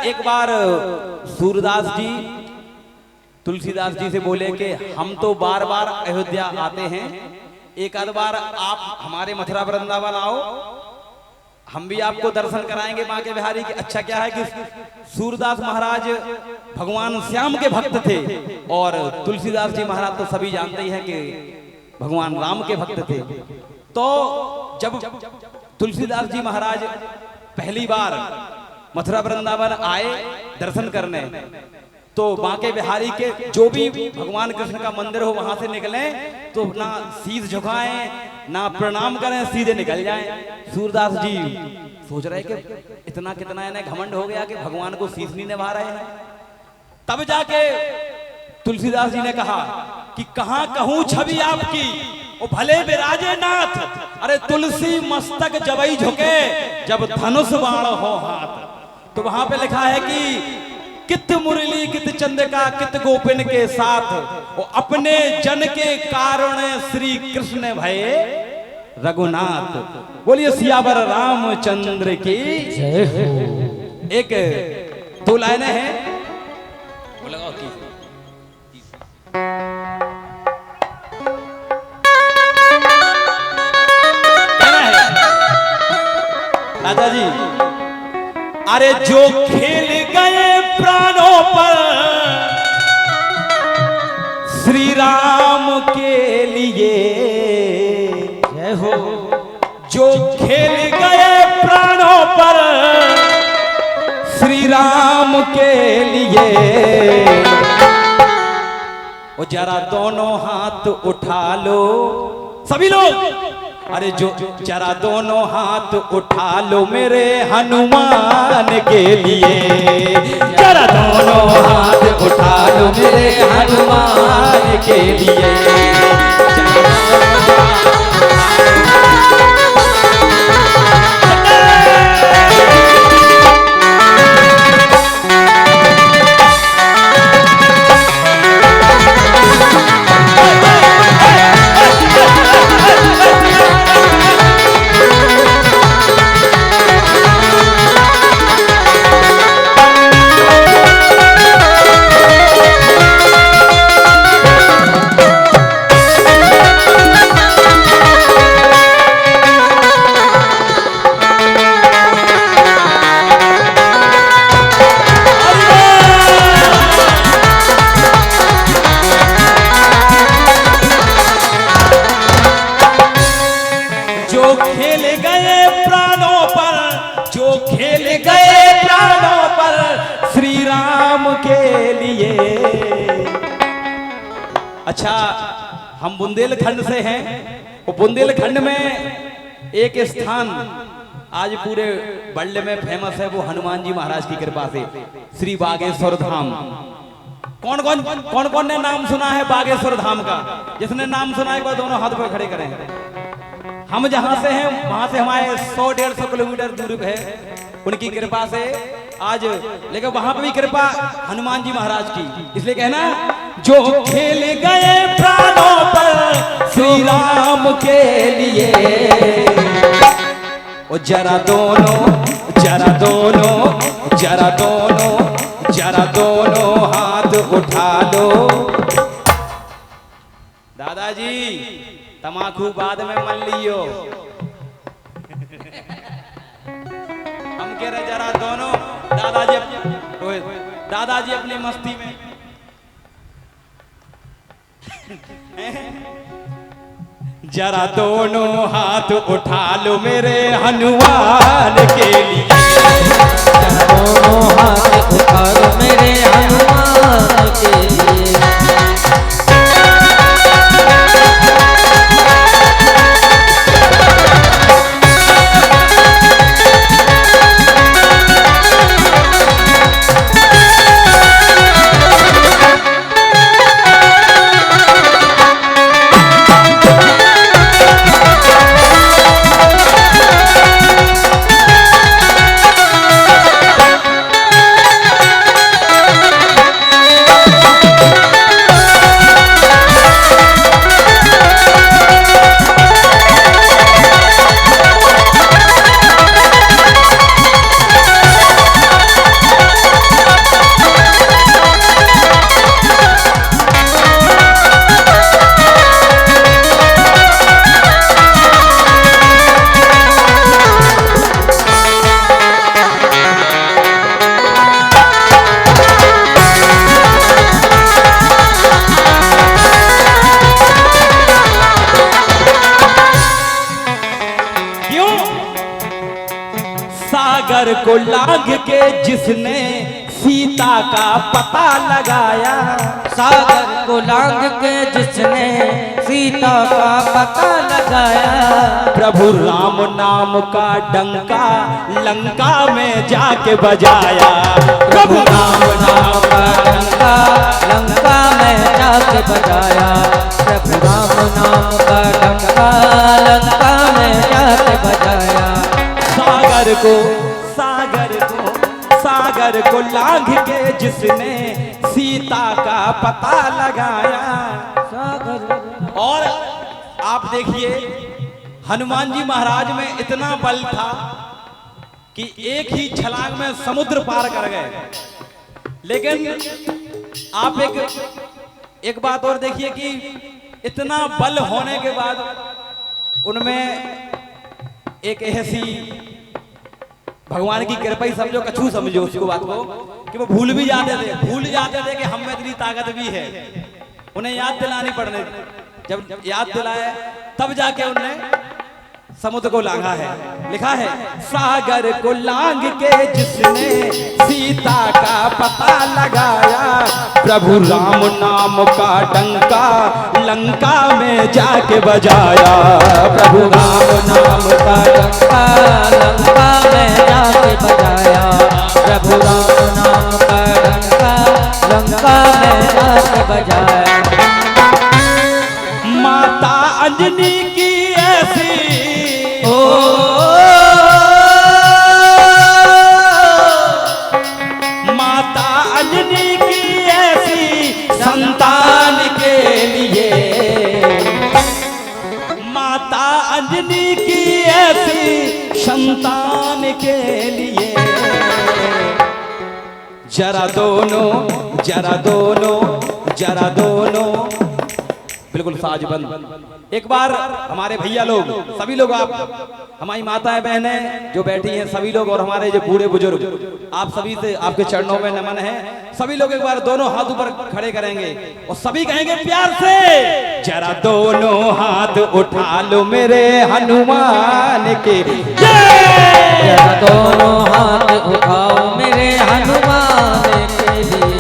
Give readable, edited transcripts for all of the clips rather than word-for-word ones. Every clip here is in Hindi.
एक बार सूरदास जी तुलसीदास जी से बोले कि हम तो बार बार अयोध्या आते हैं, एक आध बार आप हमारे मथुरा वृंदावन आओ, हम भी आपको दर्शन कराएंगे बांके बिहारी के। अच्छा क्या है कि सूरदास महाराज भगवान श्याम के भक्त थे और तुलसीदास जी महाराज तो सभी जानते ही हैं कि भगवान राम के भक्त थे। तो जब तुलसीदास जी महाराज पहली बार मथुरा वृंदावन आए दर्शन करने, तो बांके बिहारी के जो भी भगवान कृष्ण का मंदिर हो वहां से निकले तो ना शीश झुकाएं ना प्रणाम करें, सीधे निकल जाएं। सूरदास जी सोच रहे कि इतना कितना इन्हें घमंड हो गया कि भगवान को शीश नहीं निभा रहे हैं। तब जाके तुलसीदास जी ने कहा कि कहां कहूं छवि आपकी, ओ भले विराजे नाथ, अरे तुलसी मस्तक जबई झुके जब धनुष बाण हो हाथ। तो वहां पे लिखा है कि कित मुरली कित चंद्रिका कित गोपिन के साथ, वो अपने जन के कारण श्री कृष्ण भय रघुनाथ। बोलिए सियावर रामचंद्र की जय हो। एक दो लाइनें हैं, वो लगाओ की कहना है राजा जी। अरे जो खेल गए प्राणों पर श्री राम के लिए जय हो, जो खेल गए प्राणों पर श्री राम के लिए, वो जरा दोनों हाथ उठा लो सभी लोग, अरे जो जरा दोनों हाथ उठा लो मेरे हनुमान के लिए, जरा दोनों हाथ उठा लो मेरे हनुमान के लिए। अच्छा, हम बुंदेलखंड से हैं, वो बुंदेलखंड में एक स्थान आज पूरे वर्ल्ड में फेमस है, वो हनुमान जी महाराज की कृपा से श्री बागेश्वर धाम। कौन कौन ने नाम सुना है बागेश्वर धाम का? जिसने नाम सुना है वो दोनों हाथ पर खड़े करें। हम जहां से हैं वहां से हमारे 100-150 किलोमीटर दूर है, उनकी कृपा से आज, लेकिन वहां पर भी कृपा हनुमान जी महाराज की। इसलिए कहना, जो खेल गए प्राणों पर श्री राम के लिए, ओ जरा दोनों हाथ उठा लो। दादाजी तमाकू बाद में मन लियो, हम कह रहे जरा दोनों। दादाजी अपनी मस्ती में जरा दोनों हाथ उठा लो मेरे हनुमान के लिए, जरा दोनों हाथ उठा लो मेरे हनुमान के लिए। को लांघ के जिसने सीता का पता लगाया, सागर को लांघ के जिसने सीता का पता लगाया, प्रभु राम नाम का डंका लंका में जाके बजाया, प्रभु राम नाम का डंका लंका में जाके बजाया, प्रभु राम नाम का डंका लंका में जाके बजाया। सागर को लांघ के जिसने सीता का पता लगाया। और आप देखिए हनुमान जी महाराज में इतना बल था कि एक ही छलांग में समुद्र पार कर गए। लेकिन आप एक बात और देखिए कि इतना बल होने के बाद उनमें एक ऐसी भगवान की कृपा ही समझो, कछू समझो उसको बात को, कि वो भूल जाते थे कि हम में इतनी ताकत भी है। उन्हें याद दिलानी पड़ने, जब याद दिलाए तब जाके उन्हें समुद्र को लांघा है। लिखा है सागर को लांघ के जिसने सीता का पता लगाया, प्रभु राम नाम का डंका लंका में जाके बजाया, प्रभु राम नाम का डंका लंका में जाके बजाया, प्रभु राम नाम का डंका लंका में जाके बजाया। माता अंजनी की ऐसी माता अंजनी की ऐसी संतान के लिए, माता अंजनी की ऐसी संतान के लिए, जरा दोनों बिल्कुल साजबंद। एक बार हमारे भैया लोग, सभी लोग, आप हमारी माताएं बहनें जो बैठी हैं सभी लोग, और हमारे जो बूढ़े बुजुर्ग, आप सभी से आपके चरणों में नमन है। सभी लोग एक बार दोनों हाथ ऊपर खड़े करेंगे और सभी कहेंगे प्यार से, जरा दोनों हाथ उठा लो मेरे हनुमान के, जरा दोनों हाथ उठाओ मेरे हनुमान के लिए।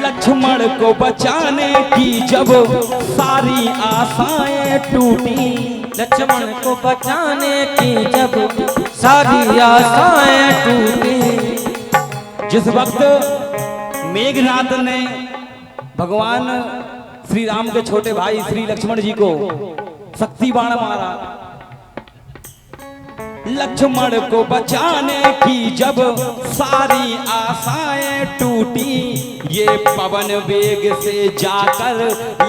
लक्ष्मण को बचाने की जब सारी आशाएं टूटी, लक्ष्मण को बचाने की जब सारी आशाएं टूटी, जिस वक्त मेघनाथ ने भगवान श्री राम के छोटे भाई श्री लक्ष्मण जी को शक्ति बाण मारा, लक्ष्मण को बचाने की जब सारी आशाएं टूटी, ये पवन वेग से जाकर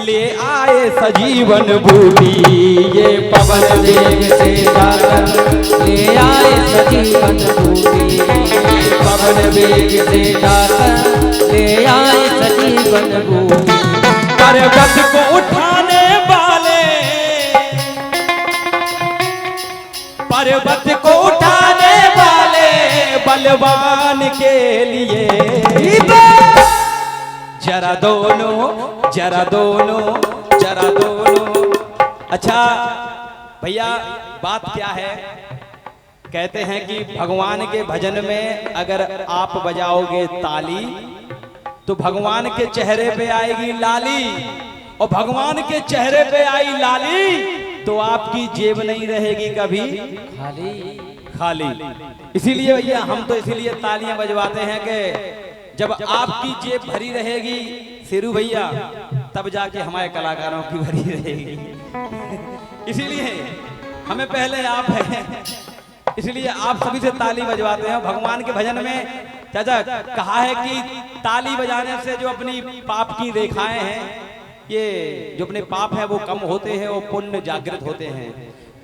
ले आए सजीवन बूटी, ये पवन वेग से जाकर ले आए सजीवन बूटी, पवन वेग से जाकर ले आए सजीवन बूटी। पर्वत को उठाने वाले पर्वत को उठाने वाले बलवान के लिए जरा दोनों जरा दोनों जरा दोनों। अच्छा भैया बात क्या है, कहते हैं कि भगवान के भजन में अगर आप बजाओगे ताली तो भगवान के चेहरे पे आएगी लाली, और भगवान के चेहरे पे आई लाली तो आपकी जेब नहीं रहेगी कभी खाली खाली। इसीलिए भैया हम तो इसीलिए तालियां बजवाते हैं कि जब आपकी जेब भरी रहेगी शेरू भैया, तब जाके हमारे कलाकारों की भरी रहेगी। इसीलिए हमें पहले आप हैं, इसलिए आप सभी से ताली बजवाते हैं। भगवान के भजन में चाचा कहा है कि ताली बजाने से जो अपनी पाप की रेखाएं हैं, ये जो अपने पाप है वो कम होते हैं और पुण्य जागृत होते हैं।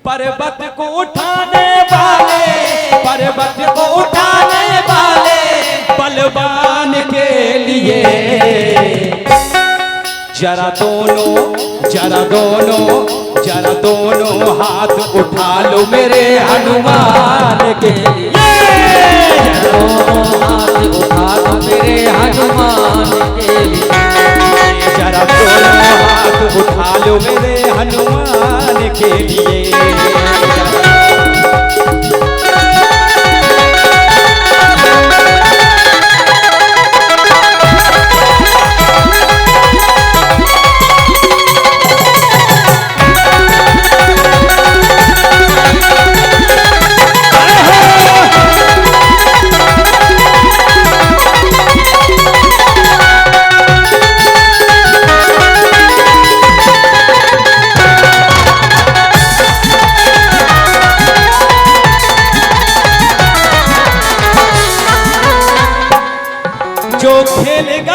पर्वत को उठाने वाले पर्वत को उठाने वाले बलवान के लिए जरा दोनों जरा दोनों जरा दोनों हाथ उठा लो मेरे हनुमान के लिए। हाथ उठा लो मेरे हनुमान के लिए। जरा दोनों हाथ उठा लो मेरे हनुमान के लिए। जो खेलेगा